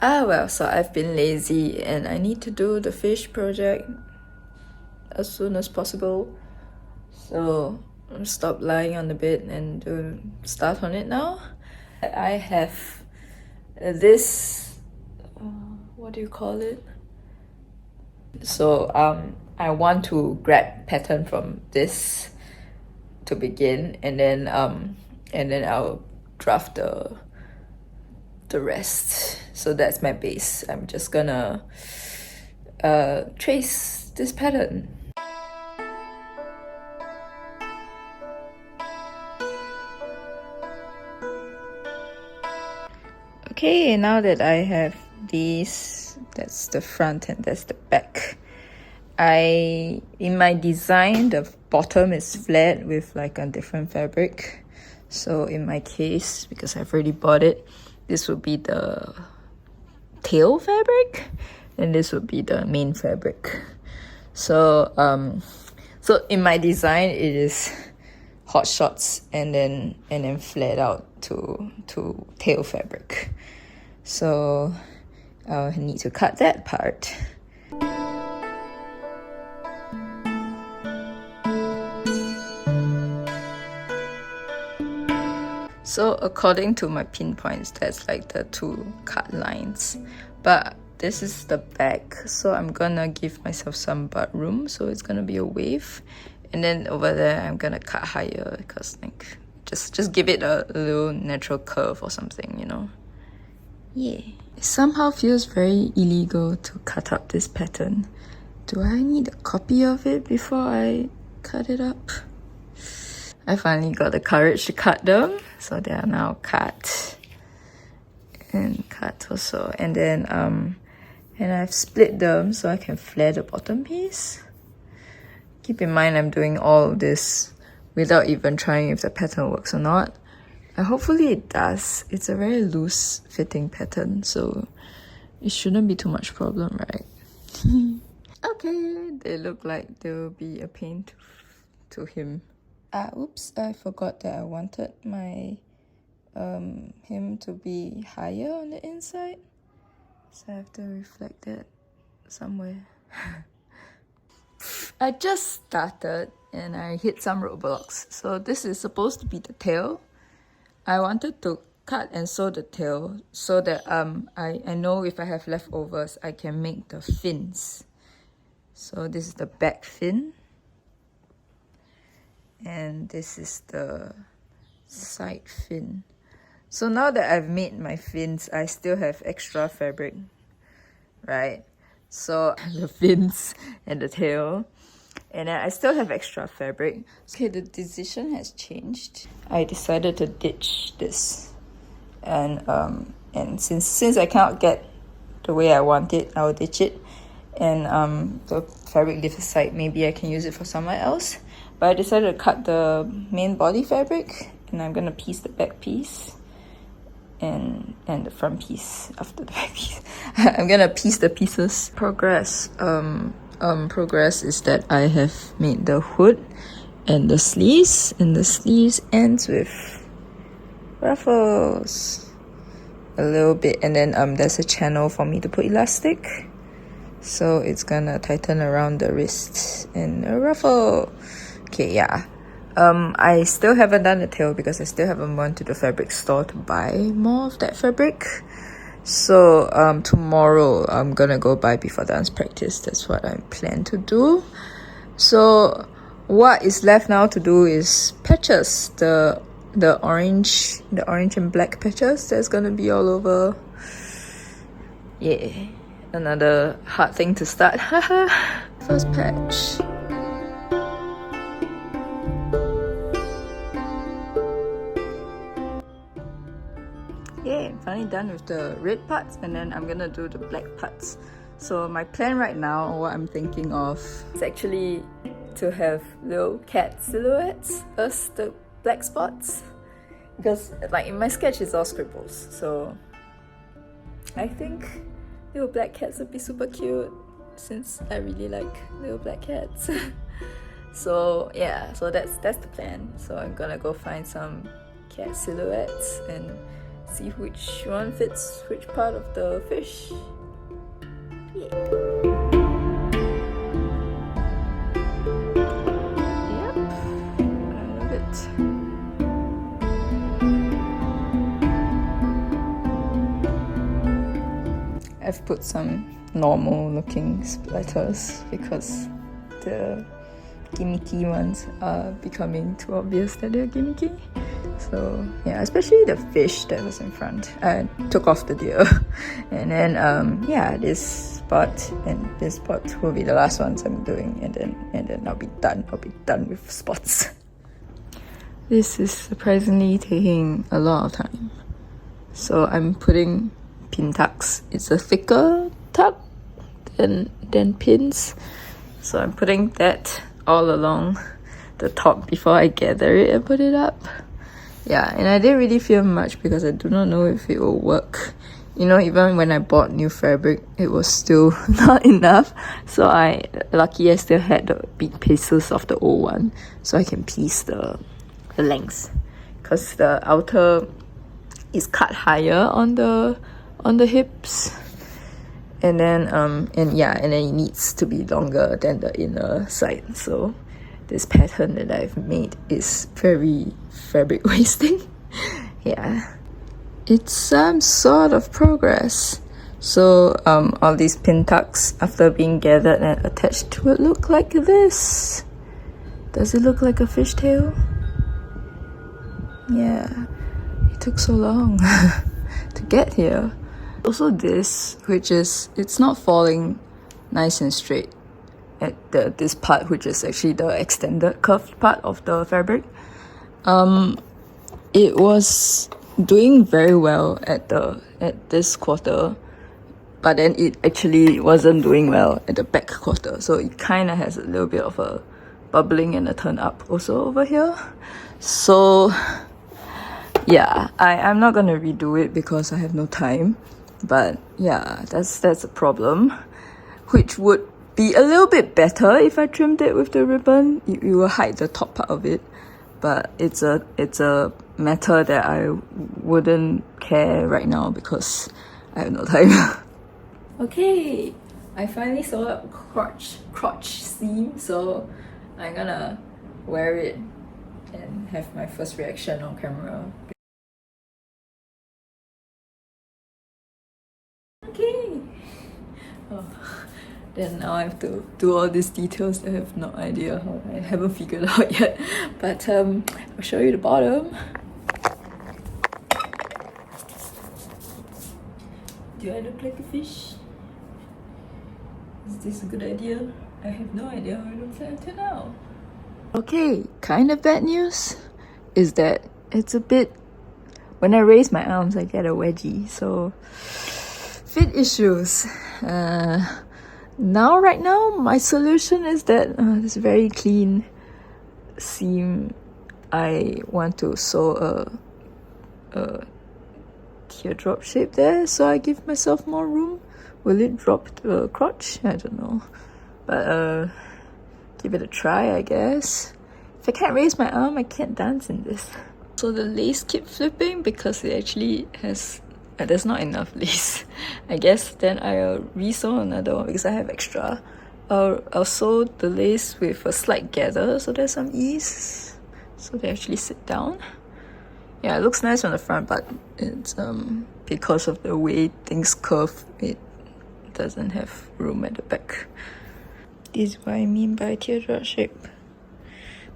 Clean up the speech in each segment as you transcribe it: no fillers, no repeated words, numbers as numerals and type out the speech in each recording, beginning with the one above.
Well, so I've been lazy and I need to do the fish project as soon as possible. So I'll stop lying on the bed and start on it now. I have this, what do you call it? So I want to grab pattern from this to begin, and then I'll draft the rest. So that's my base. I'm just gonna trace this pattern. Okay, now that I have these, that's the front and that's the back. In my design, the bottom is flat with like a different fabric. So in my case, because I've already bought it, this would be the tail fabric and this would be the main fabric. So so in my design it is hot shots and then flared out to tail fabric. So I'll need to cut that part. So according to my pinpoints, that's like the 2 cut lines. But this is the back, so I'm gonna give myself some butt room, so it's gonna be a wave. And then over there, I'm gonna cut higher because like just give it a little natural curve or something, you know? Yeah. It somehow feels very illegal to cut up this pattern. Do I need a copy of it before I cut it up? I finally got the courage to cut them, so they are now cut and cut also. And then and I've split them so I can flare the bottom piece. Keep in mind I'm doing all of this without even trying if the pattern works or not. And hopefully it does. It's a very loose fitting pattern, so it shouldn't be too much problem, right? Okay, they look like they'll be a pain to him. Oops, I forgot that I wanted my him to be higher on the inside. So I have to reflect that somewhere. I just started and I hit some roadblocks. So this is supposed to be the tail. I wanted to cut and sew the tail so that I know if I have leftovers, I can make the fins. So this is the back fin. And this is the side fin. So now that I've made my fins, I still have extra fabric, right? So the fins and the tail. And then I still have extra fabric. Okay, the decision has changed. I decided to ditch this. And since I cannot get the way I want it, I will ditch it. And the fabric lift aside, maybe I can use it for somewhere else. But I decided to cut the main body fabric, and I'm gonna piece the back piece and the front piece after the back piece. I'm gonna piece the pieces. Progress. Progress is that I have made the hood and the sleeves ends with ruffles a little bit, and then there's a channel for me to put elastic, so it's gonna tighten around the wrist and a ruffle. Okay, yeah. I still haven't done the tail because I still haven't gone to the fabric store to buy more of that fabric. So tomorrow I'm gonna go buy before dance practice. That's what I plan to do. So what is left now to do is patches. The orange and black patches that's gonna be all over. Yeah, another hard thing to start. First patch. Yeah, I'm finally done with the red parts, and then I'm gonna do the black parts. So my plan right now, what I'm thinking of, is actually to have little cat silhouettes as the black spots. Because like in my sketch it's all scribbles, so I think little black cats would be super cute since I really like little black cats. So yeah, so that's the plan. So I'm gonna go find some cat silhouettes and See which one fits which part of the fish. Yeah. Yep, I love it. I've put some normal looking splatters because the gimmicky ones are becoming too obvious that they're gimmicky. So yeah, especially the fish that was in front. I took off the deer and then yeah, this spot and this spot will be the last ones I'm doing, and then I'll be done with spots. This is surprisingly taking a lot of time. So I'm putting pin tucks. It's a thicker tuck than pins. So I'm putting that all along the top before I gather it and put it up. Yeah, and I didn't really feel much because I do not know if it will work. You know, even when I bought new fabric, it was still not enough. So lucky I still had the big pieces of the old one, so I can piece the lengths. Because the outer is cut higher on the hips. And then and then it needs to be longer than the inner side. So this pattern that I've made is very fabric wasting. Yeah, it's some sort of progress. So all these pin tucks, after being gathered and attached, would look like this. Does it look like a fishtail? Yeah, it took so long to get here. Also this, which is, it's not falling nice and straight at this part, which is actually the extended curved part of the fabric. It was doing very well at this quarter, but then it actually wasn't doing well at the back quarter. So it kind of has a little bit of a bubbling and a turn up also over here. So yeah, I'm not gonna redo it because I have no time. But yeah, that's a problem, which would be a little bit better if I trimmed it with the ribbon. It will hide the top part of it, but it's a matter that I wouldn't care right now because I have no time. Okay, I finally sewed up crotch seam, so I'm gonna wear it and have my first reaction on camera. Okay. Oh. Then now I have to do all these details that I have no idea how I haven't figured out yet. But I'll show you the bottom. Do I look like a fish? Is this a good idea? I have no idea how it looks like until now. Okay, kind of bad news is that it's a bit... When I raise my arms, I get a wedgie, so... Fit issues. Right now, my solution is that this very clean seam, I want to sew a teardrop shape there, so I give myself more room. Will it drop the crotch? I don't know. But give it a try, I guess. If I can't raise my arm, I can't dance in this. So the lace keeps flipping because it actually has... there's not enough lace. I guess then I'll re-sew another one because I have extra. I'll sew the lace with a slight gather so there's some ease. So they actually sit down. Yeah, it looks nice on the front, but it's because of the way things curve, it doesn't have room at the back. This is what I mean by teardrop shape.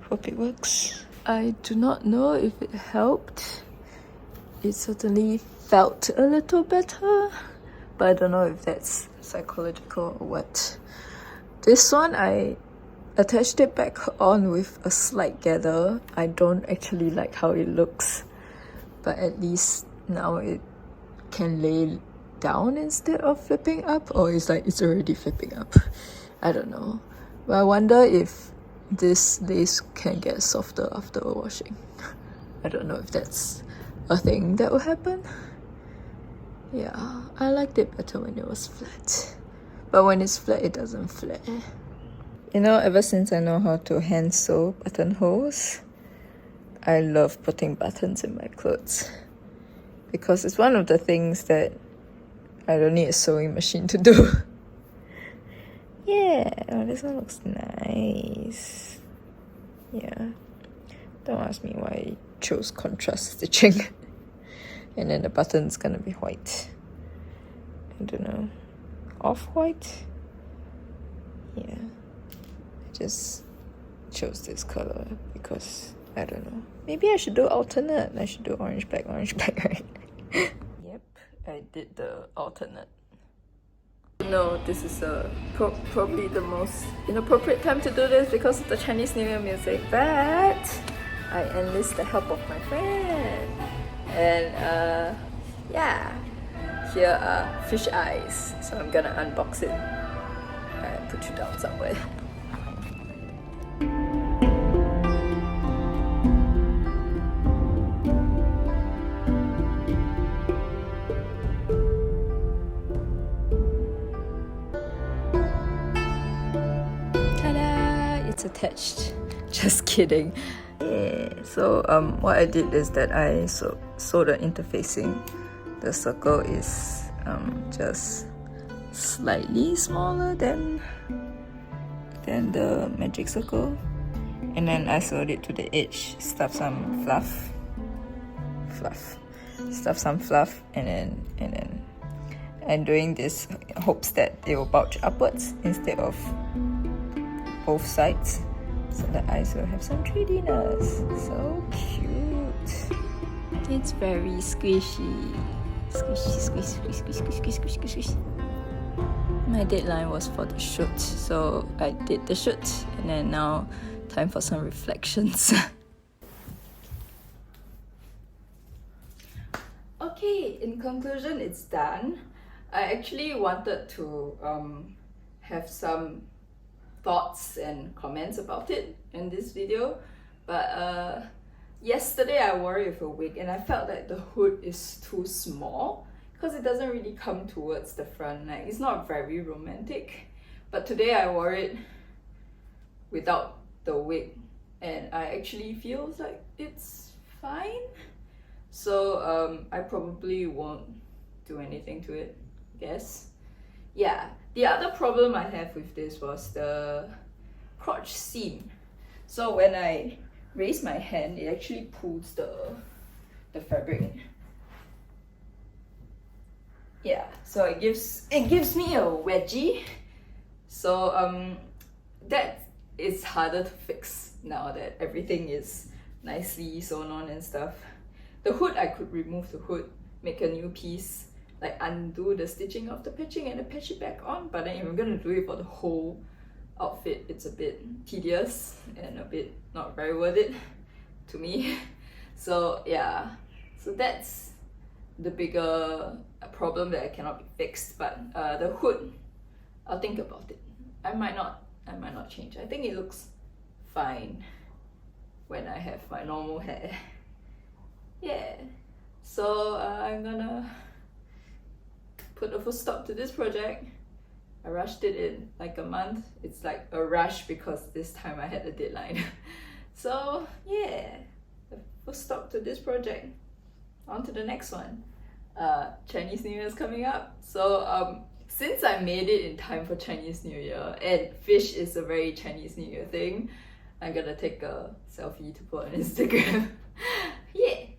Hope it works. I do not know if it helped. It certainly felt a little better, but I don't know if that's psychological or what. This one, I attached it back on with a slight gather. I don't actually like how it looks, but at least now it can lay down instead of flipping up, or it's like it's already flipping up. I don't know, but I wonder if this lace can get softer after washing. I don't know if that's a thing that will happen. Yeah, I liked it better when it was flat, but when it's flat, it doesn't flare. You know, ever since I know how to hand sew buttonholes, I love putting buttons in my clothes. because it's one of the things that I don't need a sewing machine to do. Yeah, oh, this one looks nice. Yeah, don't ask me why I chose contrast stitching. And then the button's gonna be white. I don't know, off-white? Yeah, I just chose this color because I don't know. Maybe I should do alternate. I should do orange black, right? Yep, I did the alternate. No, this is probably the most inappropriate time to do this because of the Chinese New Year music, but I enlist the help of my friend. And yeah, here are fish eyes. So I'm gonna unbox it and put you down somewhere. Attached. Just kidding. Yeah. So what I did is that I sewed the interfacing. The circle is just slightly smaller than the magic circle, and then I sewed it to the edge. Stuff some fluff, and then I'm doing this in hopes that it will bulge upwards instead of both sides, so the eyes will have some 3Dness. So cute. It's very squishy. Squish. My deadline was for the shoot, so I did the shoot, and then now time for some reflections. Okay, in conclusion, it's done. I actually wanted to have some thoughts and comments about it in this video, but yesterday I wore it with a wig and I felt that the hood is too small because it doesn't really come towards the front. Like, it's not very romantic, but today I wore it without the wig and I actually feel like it's fine. So I probably won't do anything to it, I guess. Yeah, the other problem I have with this was the crotch seam. So when I raise my hand, it actually pulls the fabric. Yeah, so it gives me a wedgie. So that is harder to fix now that everything is nicely sewn on and stuff. The hood, I could remove the hood, make a new piece, like undo the stitching of the patching and then patch it back on, but then if I'm gonna do it for the whole outfit, it's a bit tedious and a bit not very worth it to me. So yeah, so that's the bigger problem that I cannot be fixed. But the hood, I'll think about it. I might not change. I think it looks fine when I have my normal hair. Yeah, so I'm gonna put a full stop to this project. I rushed it in like a month. It's like a rush because this time I had a deadline. So yeah, a full stop to this project. On to the next one. Chinese New Year is coming up. So since I made it in time for Chinese New Year and fish is a very Chinese New Year thing, I'm gonna take a selfie to put on Instagram. Yeah.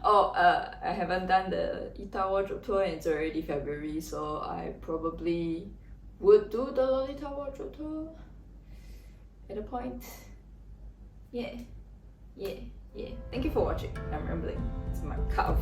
Oh, I haven't done the Ita wardrobe tour and it's already February, so I probably would do the Lolita wardrobe tour at a point. Yeah. Thank you for watching. I'm rambling. It's my cow.